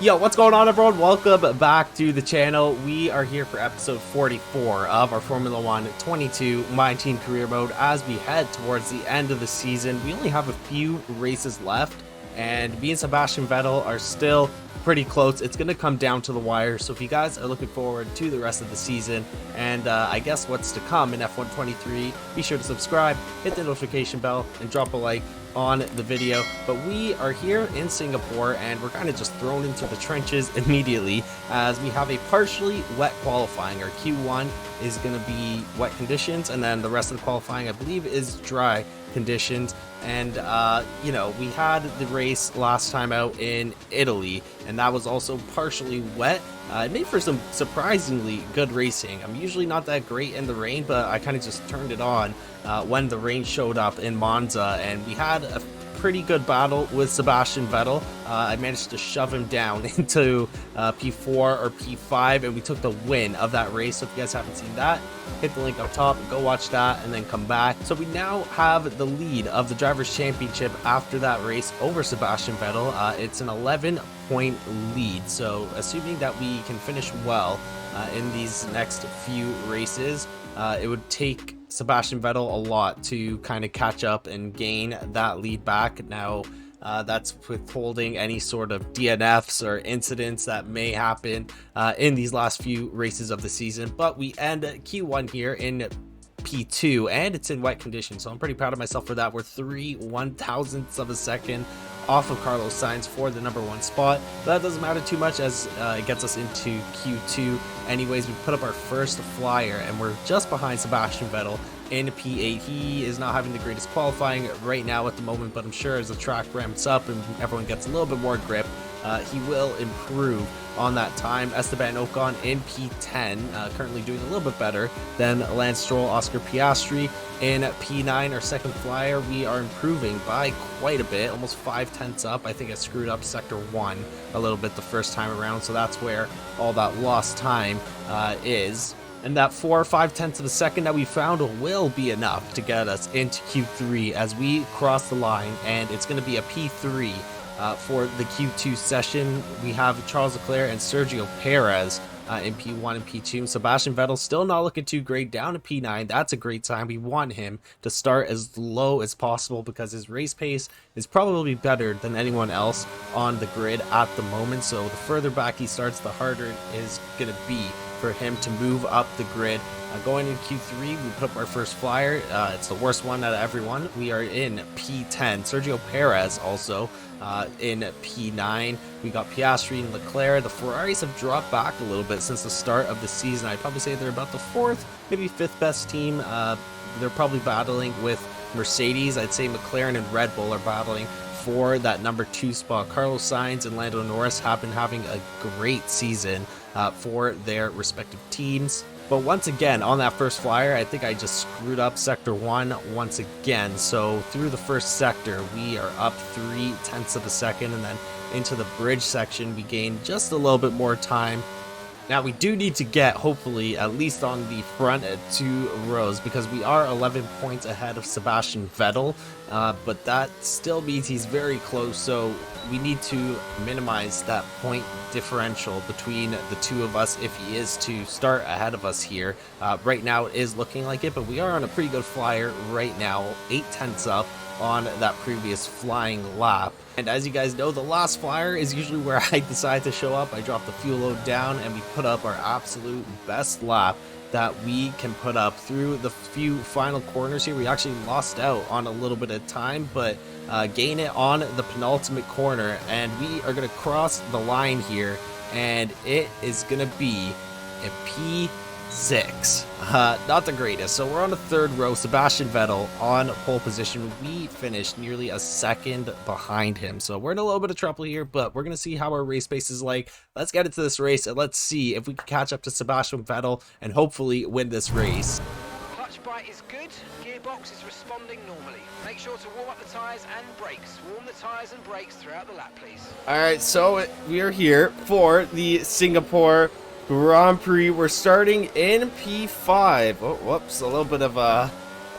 Yo, what's going on, everyone? Welcome back to the channel. We are here for episode 44 of our Formula One 22 My Team Career Mode. As we head towards the end of the season, we only have a few races left, and me and Sebastian Vettel are still pretty close. It's going to come down to the wire, so if you guys are looking forward to the rest of the season and I guess what's to come in F1 23, be sure to subscribe, hit the notification bell, and drop a like on the video. But we are here in Singapore and we're kind of just thrown into the trenches immediately as we have a partially wet qualifying. Our Q1 is going to be wet conditions, and then the rest of the qualifying I believe is dry conditions. And you know, we had the race last time out in Italy and that was also partially wet. It made for some surprisingly good racing. I'm usually not that great in the rain, but I kind of just turned it on when the rain showed up in Monza, and we had a pretty good battle with Sebastian Vettel. I managed to shove him down into P4 or P5, and we took the win of that race. So if you guys haven't seen that, hit the link up top, go watch that, and then come back. So we now have the lead of the Drivers' Championship after that race over Sebastian Vettel. It's an 11-point lead, so assuming that we can finish well in these next few races, it would take Sebastian Vettel a lot to kind of catch up and gain that lead back. Now that's withholding any sort of DNFs or incidents that may happen in these last few races of the season. But we end Q1 here in P2 and it's in wet conditions, so I'm pretty proud of myself for that. We're 3/1000ths of a second off of Carlos Sainz for the #1 spot, but that doesn't matter too much as it gets us into Q2 anyways. We put up our first flyer and we're just behind Sebastian Vettel in P8. He is not having the greatest qualifying right now at the moment, but I'm sure as the track ramps up and everyone gets a little bit more grip, he will improve on that time. Esteban Ocon in P10, currently doing a little bit better than Lance Stroll. Oscar Piastri in P9, our second flyer. We are improving by quite a bit, almost 5/10ths up. I think I screwed up sector 1 a little bit the first time around, so that's where all that lost time is. And that 4 or 5/10ths of a second that we found will be enough to get us into Q3 as we cross the line, and it's going to be a P3 for the Q2 session. We have Charles Leclerc and Sergio Perez in P1 and P2. Sebastian Vettel still not looking too great, down to P9. That's a great time. We want him to start as low as possible because his race pace is probably better than anyone else on the grid at the moment. So the further back he starts, the harder it is going to be for him to move up the grid. Going in Q3, we put up our first flyer. It's the worst one out of everyone. We are in P10. Sergio Perez also in P9. We got Piastri and Leclerc. The Ferraris have dropped back a little bit since the start of the season. I'd probably say they're about the 4th, maybe 5th best team. They're probably battling with Mercedes. I'd say McLaren and Red Bull are battling for that #2 spot. Carlos Sainz and Lando Norris have been having a great season for their respective teams. But once again, on that first flyer, I think I just screwed up sector 1 once again. So through the first sector, we are up 3/10ths of a second, and then into the bridge section, we gain just a little bit more time. Now we do need to get, hopefully, at least on the front 2 rows because we are 11 points ahead of Sebastian Vettel, but that still means he's very close, so we need to minimize that point differential between the two of us if he is to start ahead of us here. Right now it is looking like it, but we are on a pretty good flyer right now, 8/10ths up on that previous flying lap. And as you guys know, the last flyer is usually where I decide to show up. I drop the fuel load down and we put up our absolute best lap that we can put up through the few final corners here. We actually lost out on a little bit of time, but gain it on the penultimate corner, and we are going to cross the line here, and it is going to be a P6. Not the greatest. So we're on the 3rd row. Sebastian Vettel on pole position. We finished nearly a second behind him, so we're in a little bit of trouble here, but we're going to see how our race pace is like. Let's get into this race and let's see if we can catch up to Sebastian Vettel and hopefully win this race. Clutch bite is good, gearbox is responding normally. Make sure to warm up the tyres and brakes. Warm the tyres and brakes throughout the lap, please. Alright, so we are here for the Singapore Grand Prix. We're starting in P5. Oh, whoops, a little bit of a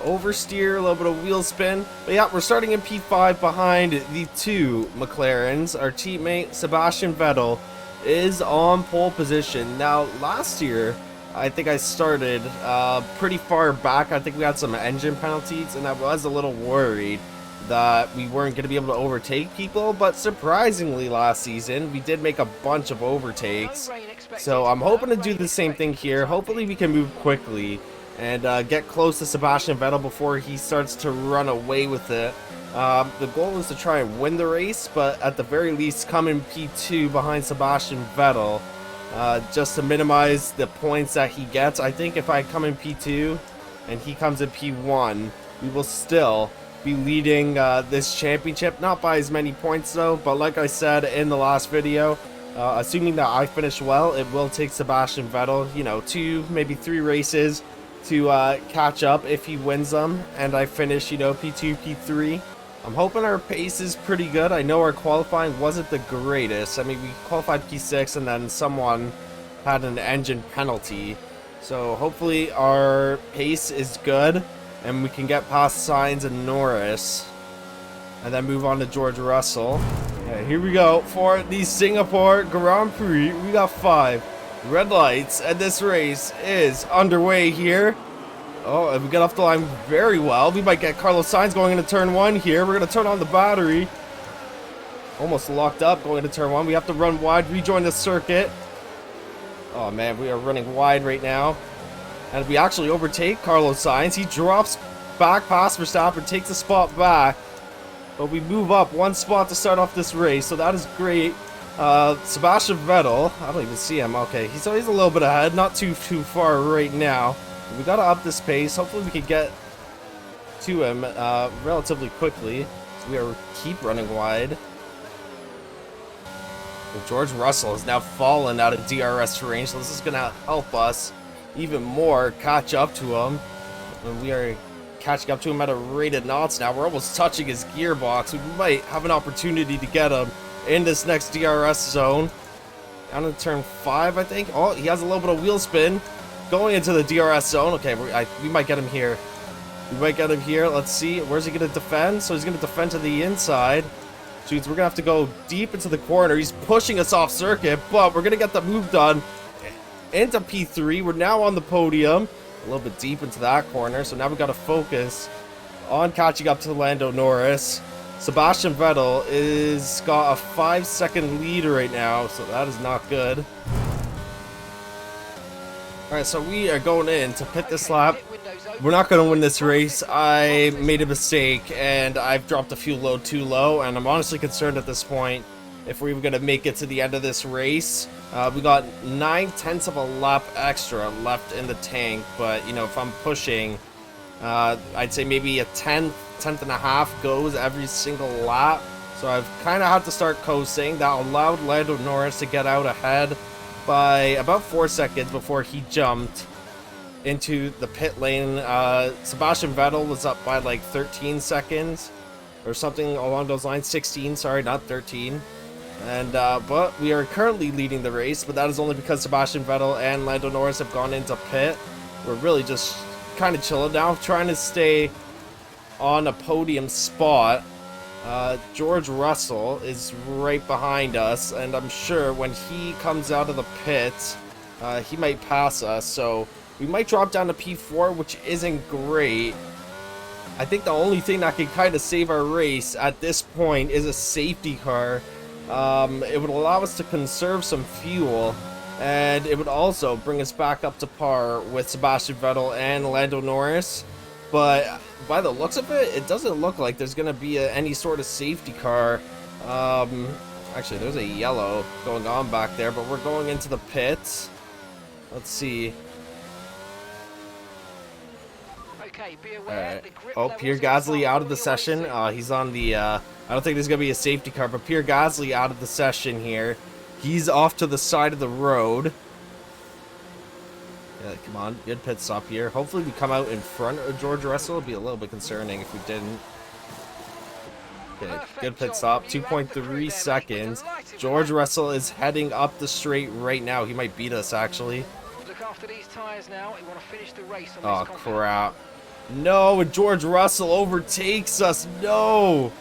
oversteer, a little bit of wheel spin. But yeah, we're starting in P5 behind the 2 McLarens. Our teammate Sebastian Vettel is on pole position. Now, last year, I think I started pretty far back. I think we had some engine penalties, and I was a little worried that we weren't going to be able to overtake people, but surprisingly last season, we did make a bunch of overtakes. So I'm hoping to do the same thing here. Hopefully we can move quickly and get close to Sebastian Vettel before he starts to run away with it. The goal is to try and win the race, but at the very least come in P2 behind Sebastian Vettel, just to minimize the points that he gets. I think if I come in P2 and he comes in P1, we will still be leading this championship. Not by as many points though, but like I said in the last video, assuming that I finish well, it will take Sebastian Vettel, you know, 2, maybe 3 races to catch up if he wins them, and I finish, you know, P2, P3. I'm hoping our pace is pretty good. I know our qualifying wasn't the greatest. I mean, we qualified P6 and then someone had an engine penalty. So hopefully our pace is good and we can get past Sainz and Norris and then move on to George Russell. Okay, here we go for the Singapore Grand Prix. We got 5 red lights and this race is underway here. Oh, and we get off the line very well. We might get Carlos Sainz going into turn 1 here. We're going to turn on the battery. Almost locked up going into turn 1. We have to run wide, rejoin the circuit. Oh man, we are running wide right now. And we actually overtake Carlos Sainz. He drops back past Verstappen, takes a spot back. But we move up 1 spot to start off this race, so that is great. Sebastian Vettel, I don't even see him. Okay, he's a little bit ahead, not too far right now. We gotta up this pace. Hopefully we can get to him relatively quickly. So we keep running wide. And George Russell has now fallen out of DRS range, so this is gonna help us even more catch up to him. And we are catching up to him at a rate of knots now. We're almost touching his gearbox. We might have an opportunity to get him in this next DRS zone. Down to turn 5, I think. Oh, he has a little bit of wheel spin. Going into the DRS zone. Okay, we might get him here. We might get him here. Let's see. Where's he going to defend? So he's going to defend to the inside. Jeez, we're going to have to go deep into the corner. He's pushing us off circuit, but we're going to get the move done into P3. We're now on the podium. A little bit deep into that corner. So now we've got to focus on catching up to Lando Norris. Sebastian Vettel is got a 5-second lead right now, so that is not good. Alright, so we are going in to pit this lap. We're not going to win this race. I made a mistake and I've dropped the fuel load too low, and I'm honestly concerned at this point if we're even going to make it to the end of this race. We got 9/10 of a lap extra left in the tank, but you know, if I'm pushing, I'd say maybe a tenth and a half goes every single lap. So I've kind of had to start coasting. That allowed Lando Norris to get out ahead by about 4 seconds before he jumped into the pit lane. Sebastian Vettel was up by like 13 seconds or something along those lines. 16, sorry, not 13. And but we are currently leading the race, but that is only because Sebastian Vettel and Lando Norris have gone into pit. We're really just kind of chilling now, trying to stay on a podium spot. George Russell is right behind us, and I'm sure when he comes out of the pits, he might pass us, so we might drop down to P4, which isn't great. I think the only thing that can kind of save our race at this point is a safety car. It would allow us to conserve some fuel, and it would also bring us back up to par with Sebastian Vettel and Lando Norris. But by the looks of it, it doesn't look like there's going to be any sort of safety car. Actually, there's a yellow going on back there, but we're going into the pits. Let's see. Okay, be aware. Alright. Oh, Pierre Gasly out of the session. He's on the, I don't think there's going to be a safety car, but Pierre Gasly out of the session here. He's off to the side of the road. Yeah, come on, good pit stop here. Hopefully we come out in front of George Russell. It'd be a little bit concerning if we didn't. Okay, good pit stop, 2.3 seconds. George Russell is heading up the straight right now. He might beat us, actually. Look after these tires now. You want to finish the race on Oh, this crap. No, George Russell overtakes us. No.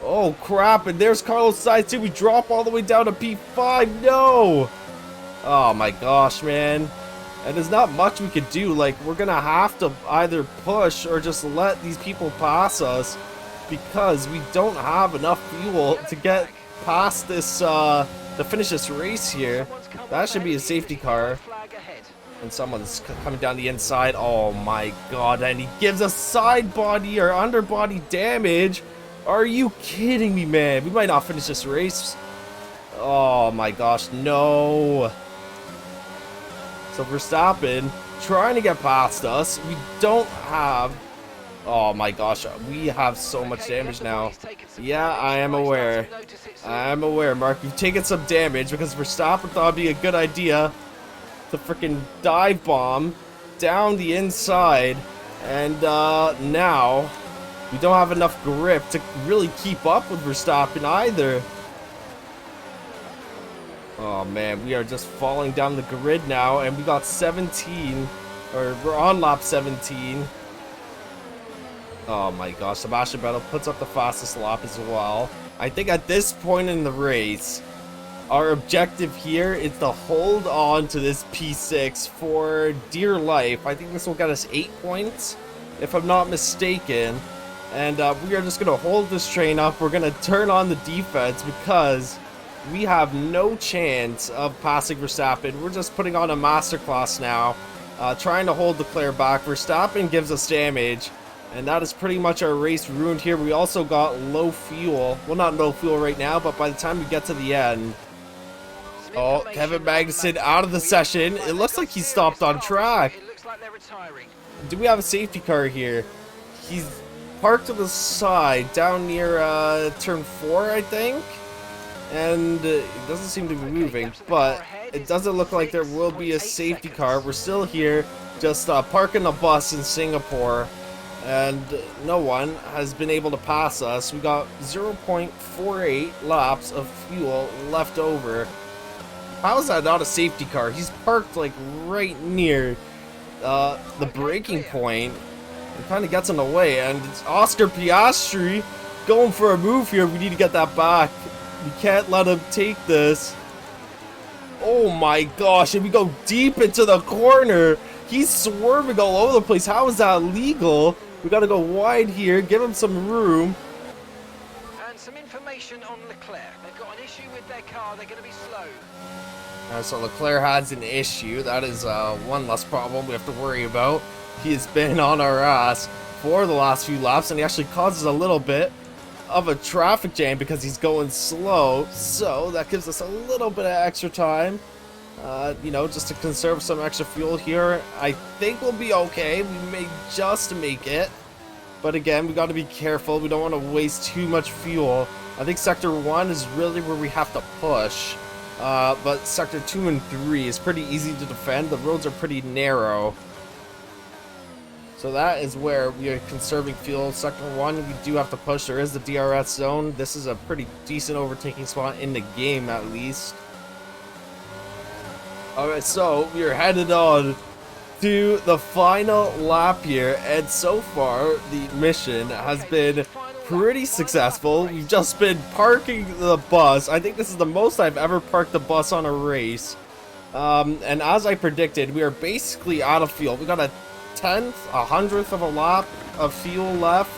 Oh crap, and there's Carlos Sainz too. We drop all the way down to P5. No! Oh my gosh, man. And there's not much we could do. Like, we're gonna have to either push or just let these people pass us, because we don't have enough fuel to get past this, to finish this race here. That should be a safety car. And someone's coming down the inside. Oh my god, and he gives us side body or underbody damage. Are you kidding me, man? We might not finish this race. Oh my gosh, no. So Verstappen trying to get past us. We don't have... Oh my gosh, we have so much damage now. Yeah, I am aware. I'm aware, Mark. We've taken some damage because Verstappen thought it'd be a good idea to freaking dive bomb down the inside. And now we don't have enough grip to really keep up with Verstappen either. Oh man, we are just falling down the grid now, and we got 17, or we're on lap 17. Oh my gosh, Sebastian Vettel puts up the fastest lap as well. I think at this point in the race, our objective here is to hold on to this P6 for dear life. I think this will get us 8 points, if I'm not mistaken. And we are just going to hold this train up. We're going to turn on the defense because we have no chance of passing Verstappen. We're just putting on a masterclass now, trying to hold Leclerc back. Verstappen gives us damage, and that is pretty much our race ruined here. We also got low fuel. Well, not low fuel right now, but by the time we get to the end... Oh, Kevin Magnussen out of the session. It looks like he stopped on track. Do we have a safety car here? He's parked to the side, down near turn 4, I think. And it doesn't seem to be moving, but it doesn't look like there will be a safety car. We're still here, just parking a bus in Singapore, and no one has been able to pass us. We got 0.48 laps of fuel left over. How is that not a safety car? He's parked like right near the braking point. It kind of gets in the way, and it's Oscar Piastri going for a move here. We need to get that back. We can't let him take this. Oh my gosh, and we go deep into the corner. He's swerving all over the place. How is that legal? We gotta go wide here, give him some room. And some information on Leclerc. They've got an issue with their car. They're gonna be slow. So Leclerc has an issue. That is one less problem we have to worry about. He has been on our ass for the last few laps, and he actually causes a little bit of a traffic jam because he's going slow. So that gives us a little bit of extra time, you know, just to conserve some extra fuel here. I think we'll be okay. We may just make it, but again, we got to be careful. We don't want to waste too much fuel. I think sector 1 is really where we have to push. But sector 2 and 3 is pretty easy to defend. The roads are pretty narrow. So that is where we are conserving fuel. Sector 1, we do have to push. There is the DRS zone. This is a pretty decent overtaking spot in the game, at least. Alright, so we are headed on to the final lap here. And so far, the mission has been pretty successful. We've just been parking the bus. I think this is the most I've ever parked the bus on a race. And as I predicted, we are basically out of fuel. We got a 100th of a lap of fuel left.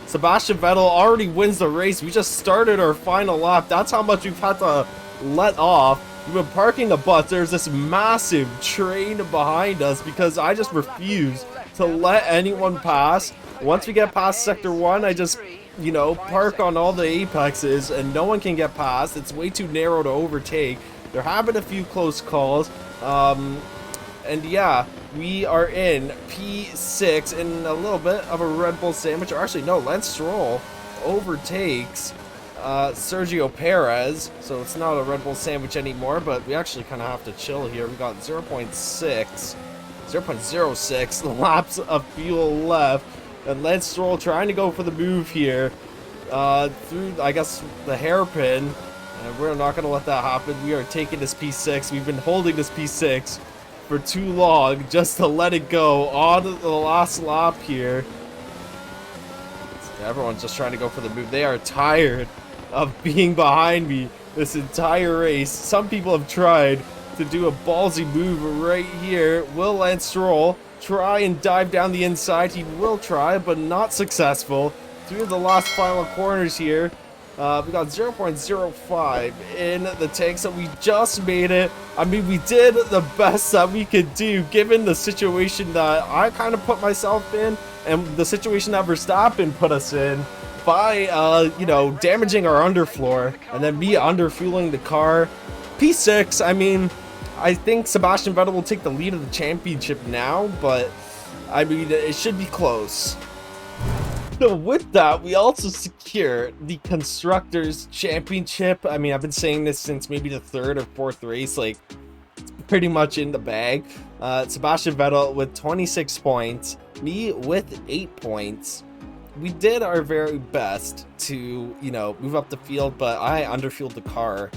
Sebastian Vettel already wins the race. We just started our final lap. That's how much we've had to let off. We've been parking the bus. There's this massive train behind us because I just refuse to let anyone pass. Once we get past sector 1, I just, you know, park on all the apexes and no one can get past. It's way too narrow to overtake. There have been a few close calls. And yeah, we are in P6 in a little bit of a Red Bull sandwich. Or actually, no, Lance Stroll overtakes Sergio Perez. So it's not a Red Bull sandwich anymore, but we actually kind of have to chill here. We got 0.06 laps of fuel left. And Lance Stroll trying to go for the move here through, I guess, the hairpin. And we're not going to let that happen. We are taking this P6. We've been holding this P6 for too long just to let it go on the last lap here. Everyone's just trying to go for the move. They are tired of being behind me this entire race. Some people have tried to do a ballsy move right here. Will Lance Stroll try and dive down the inside? He will try, but not successful. Through the last final corners here. We got 0.05 in the tank, so we just made it. I mean, we did the best that we could do given the situation that I kind of put myself in and the situation that Verstappen put us in by, you know, damaging our underfloor and then me underfueling the car. P6, I mean, I think Sebastian Vettel will take the lead of the championship now, but I mean, it should be close. So with that, we also secure the Constructors' Championship. I mean, I've been saying this since maybe the third or fourth race, like, it's pretty much in the bag. Sebastian Vettel with 26 points, me with 8 points. We did our very best to, you know, move up the field, but I underfueled the car,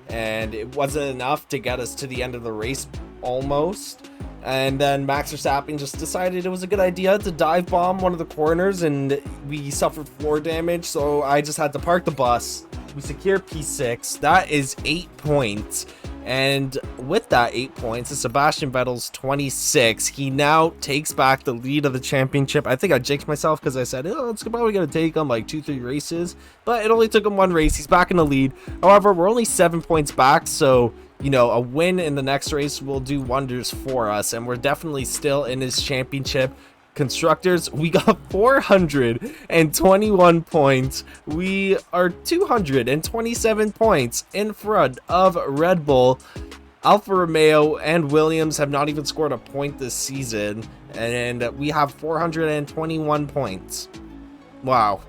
and it wasn't enough to get us to the end of the race, almost. And then Max Verstappen just decided it was a good idea to dive bomb one of the corners, and we suffered floor damage, so I just had to park the bus. We secure P6. That is 8 points. And with that 8 points, it's Sebastian Vettel's 26. He now takes back the lead of the championship. I think I jinxed myself because I said, oh, it's probably going to take him like 2-3 races. But it only took him one race. He's back in the lead. However, we're only 7 points back, so you know, a win in the next race will do wonders for us, and we're definitely still in his championship. Constructors, we got 421 points. We are 227 points in front of Red Bull. Alfa Romeo and Williams have not even scored a point this season, and we have 421 points. Wow.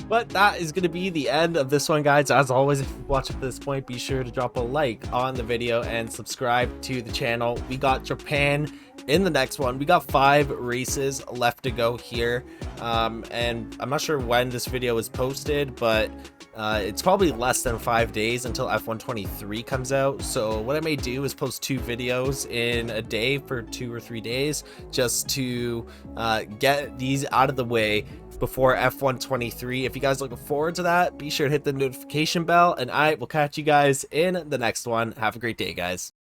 But that is going to be the end of this one, guys. As always, if you watch up to this point, be sure to drop a like on the video and subscribe to the channel. We got Japan in the next one. We got 5 races left to go here. And I'm not sure when this video is posted, but it's probably less than 5 days until F123 comes out. So what I may do is post 2 videos in a day for 2 or 3 days just to get these out of the way before F123. If you guys are looking forward to that, be sure to hit the notification bell, and I will catch you guys in the next one. Have a great day, guys.